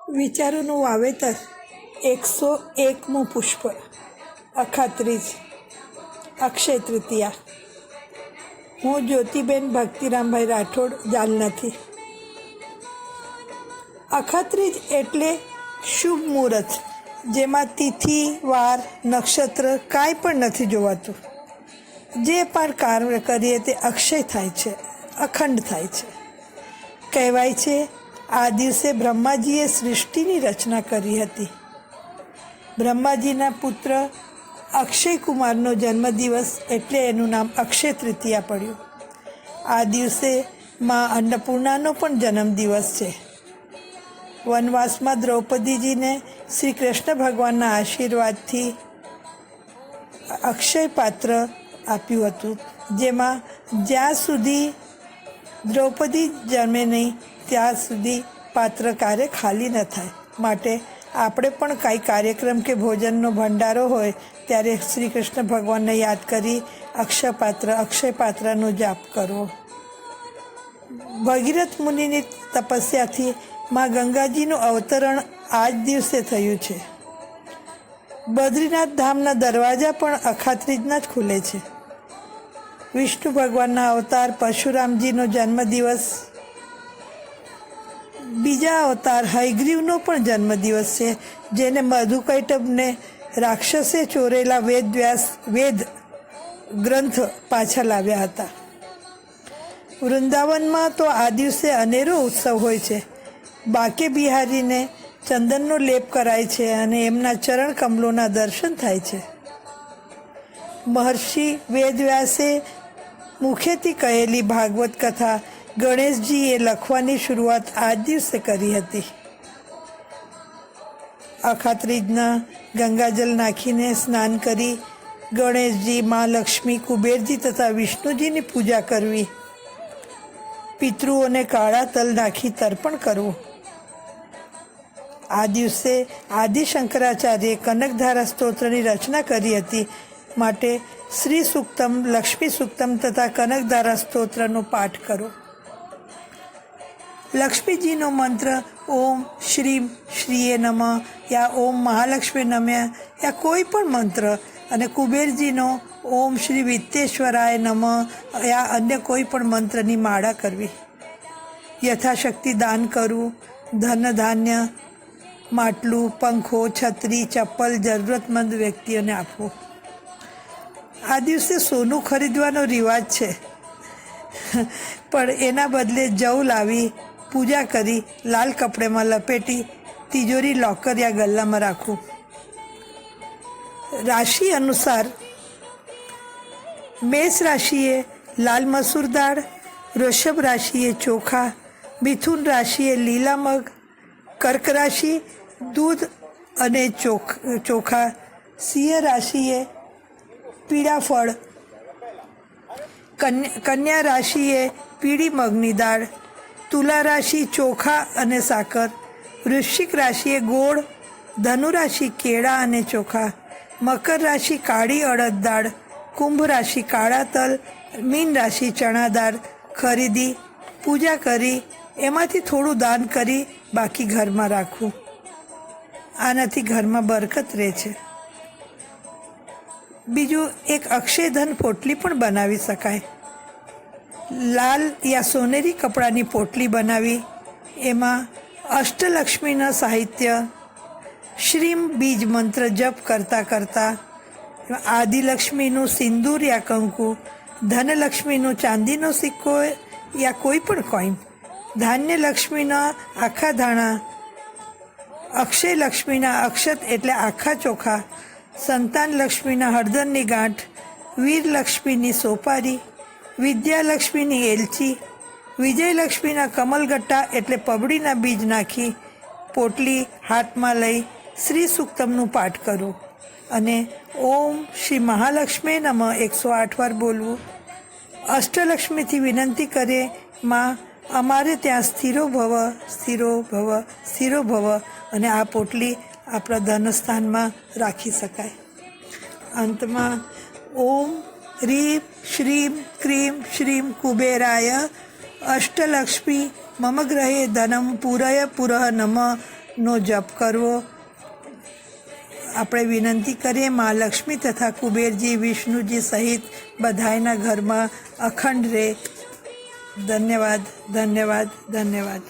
વિચારોનું વાવેતર 101મું પુષ્પ અખાત્રીજ અક્ષય તૃતીયા. હું જ્યોતિબેન ભક્તિરામભાઈ રાઠોડ, જાલનાથી. અખાત્રીજ એટલે શુભ મુહૂર્ત, જેમાં તિથિ, વાર, નક્ષત્ર કાંઈ પણ નથી જોવાતું. જે પણ કાર્ય કરીએ તે અક્ષય થાય છે, અખંડ થાય છે. કહેવાય છે આ દિવસે બ્રહ્માજીએ સૃષ્ટિની રચના કરી હતી. બ્રહ્માજીના પુત્ર અક્ષય કુમારનો જન્મદિવસ એટલે એનું નામ અક્ષય તૃતીયા પડ્યું. આ દિવસે મા અન્નપૂર્ણાનો પણ જન્મદિવસ છે. વનવાસમાં દ્રૌપદીજીને શ્રી કૃષ્ણ ભગવાનના આશીર્વાદથી અક્ષય પાત્ર આપ્યું હતું, જેમાં જ્યાં સુધી દ્રૌપદી જન્મે નહીં ત્યાં સુધી પાત્ર કાર્ય ખાલી ન થાય. માટે આપણે પણ કાંઈ કાર્યક્રમ કે ભોજનનો ભંડારો હોય ત્યારે શ્રી કૃષ્ણ ભગવાનને યાદ કરી અક્ષય પાત્રનો જાપ કરવો. ભગીરથ મુનિની તપસ્યાથી મા ગંગાજીનું અવતરણ આ જ દિવસે થયું છે. બદ્રીનાથ ધામના દરવાજા પણ અખાત્રીજના જ ખુલે છે. વિષ્ણુ ભગવાનના અવતાર પરશુરામજીનો જન્મદિવસ, બીજા અવતાર હયગ્રીવનો પણ જન્મદિવસ છે, જેને મધુકૈટભને રાક્ષસે ચોરેલા વેદ ગ્રંથ પાછા લાવ્યા હતા. વૃંદાવનમાં તો આ દિવસે અનેરો ઉત્સવ હોય છે. બાકે બિહારીને ચંદનનો લેપ કરાય છે અને એમના ચરણ કમલોના દર્શન થાય છે. મહર્ષિ વેદવ્યાસે મુખેથી કહેલી ભાગવત કથા ગણેશજીએ લખવાની શરૂઆત આ જ દિવસે કરી હતી. અખાત્રીજના ગંગાજલ નાખીને સ્નાન કરી ગણેશજી, મા લક્ષ્મી, કુબેરજી તથા વિષ્ણુજીની પૂજા કરવી. પિતૃઓને કાળા તલ નાખી તર્પણ કરવું. આ દિવસે આદિ શંકરાચાર્યે કનકધારા સ્તોત્રની રચના કરી હતી. માટે શ્રી સૂક્તમ, લક્ષ્મી સૂક્તમ તથા કનકધારા સ્તોત્રનો પાઠ કરો. લક્ષ્મીજીનો મંત્ર ઓમ શ્રીમ શ્રીએ નમઃ યા ઓમ મહાલક્ષ્મી નમઃ યા કોઈ પણ મંત્ર, અને કુબેરજીનો ઓમ શ્રી વિત્તેશ્વરાય નમઃ યા અન્ય કોઈ પણ મંત્રની માળા કરવી. યથાશક્તિ દાન કરવું. ધન ધાન્ય, માટલું, પંખો, છત્રી, ચપ્પલ જરૂરતમંદ વ્યક્તિઓને આપવું. આ દિવસે સોનું ખરીદવાનો રિવાજ છે, પણ એના બદલે જવ લાવી પૂજા કરી લાલ કપડામાં લપેટી તિજોરી, લોકર યા ગલ્લામાં રાખવું. રાશિ અનુસાર મેષ રાશિએ લાલ મસૂર દાળ, વૃષભ રાશિએ ચોખા, મિથુન રાશિએ લીલા મગ, કર્ક રાશિ દૂધ અને ચોખા, સિંહ રાશિએ પીળા ફળ, કન્યા રાશિએ પીળી મગની દાળ, તુલા રાશિ ચોખા અને સાકર, વૃશ્ચિક રાશિએ ગોળ, ધનુ રાશિ કેળા અને ચોખા, મકર રાશિ કાળી અડદ દાળ, કુંભ રાશિ કાળા તલ, મીન રાશિ ચણા દાળ ખરીદી પૂજા કરી એમાંથી થોડું દાન કરી બાકી ઘરમાં રાખવું. આનાથી ઘરમાં બરકત રહે છે. બીજું, એક અક્ષયધન પોટલી પણ બનાવી શકાય. લાલ યા સોનેરી કપડાની પોટલી બનાવી એમાં અષ્ટલક્ષ્મીના સાહિત્ય, શ્રીમ બીજ મંત્ર જપ કરતાં આદિલક્ષ્મીનું સિંદૂર યા કંકુ, ધનલક્ષ્મીનો ચાંદીનો સિક્કો યા કોઈ પણ કોઈન, ધાન્યલક્ષ્મીના આખા ધાણા, અક્ષય લક્ષ્મીના અક્ષત એટલે આખા ચોખા, સંતાન લક્ષ્મીના હળદરની ગાંઠ, વીરલક્ષ્મીની સોપારી, વિદ્યાલક્ષ્મીની એલચી, વિજયલક્ષ્મીના કમલગટ્ટા એટલે પબડીના બીજ નાખી પોટલી હાથમાં લઈ શ્રી સૂક્તમનું પાઠ કરવું અને ઓમ શ્રી મહાલક્ષ્મી નમઃ 108 વાર બોલવું. અષ્ટલક્ષ્મીથી વિનંતી કરે, માં અમારે ત્યાં સ્થિરો ભવ, સ્થિરો ભવ, સ્થિરો ભવ, અને આ પોટલી આપણા ધનસ્થાનમાં રાખી શકાય. અંતમાં ઓમ રીમ શ્રીમ ક્રીમ શ્રીમ કુબેરાય અષ્ટલક્ષ્મી મમ ગ્રહે ધનમ પૂરય પુરઃ નમઃ નો જપ કરવો. આપણે વિનંતી કરીએ મહાલક્ષ્મી તથા કુબેરજી વિષ્ણુજી સહિત બધાયના ઘરમાં અખંડ રહે. ધન્યવાદ ધન્યવાદ ધન્યવાદ.